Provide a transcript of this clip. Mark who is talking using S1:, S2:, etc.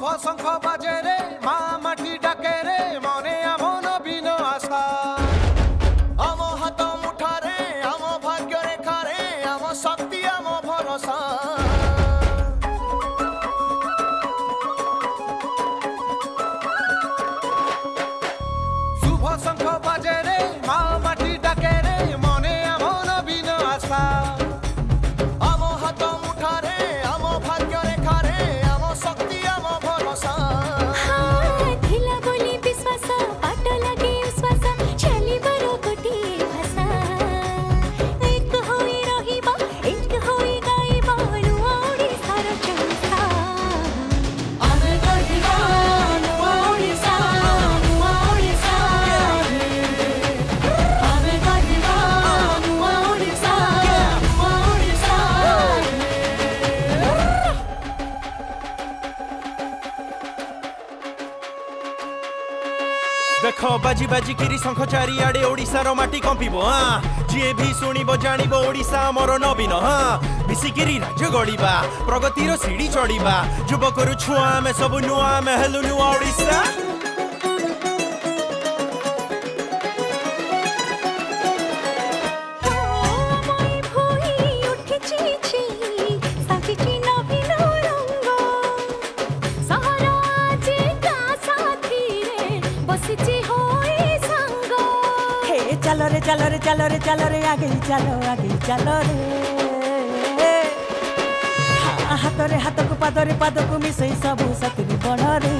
S1: शंख बाजे रे मा माटी डाके रे मने आमन बिन आशा आम हाथ मुठारे आम भाग्य रेखा रे आम शक्ति आम भरोसा शुभ शंख बाजे रे मा माटी डाके रे मने आमन बिन आशा आम हाथ मुठारे आम भाग्य रेखा रे आम शक्ति आम भरोसा
S2: थिला बोली विश्वास पाट लगे उश्वास चली बरो कोटी भाषा एक होई रहिबा एक होई गाइबा नुआ ओडिसार चंसा आमे गढ़िबा नुआ ओडिसा आमे गढ़िबा नुआ ओडिसा
S3: देख बाजी बाजी किरी शंख चारिआडे ओडिशार माटी कंपिबो जी भी शुणिबो जानिबो ओडिशा मोर नवीन मिसिकिरी राज्य गढ़िबा प्रगतिर सीढ़ी चढ़िबा युवकर छुआ आमे सब नुआ आमे हेलु नुआ ओडिशा
S2: মই ভুই উঠেছি ছি সাজিছি নবীন রঙ্গ সহর আজি গা সাথী রে বসিছি হই সঙ্গ
S4: हे चलो रे चलो रे चलो रे चलो रे आगे चलो रे हाथ रे हाथ को पाद को मिसई सब सतरी बड़ रे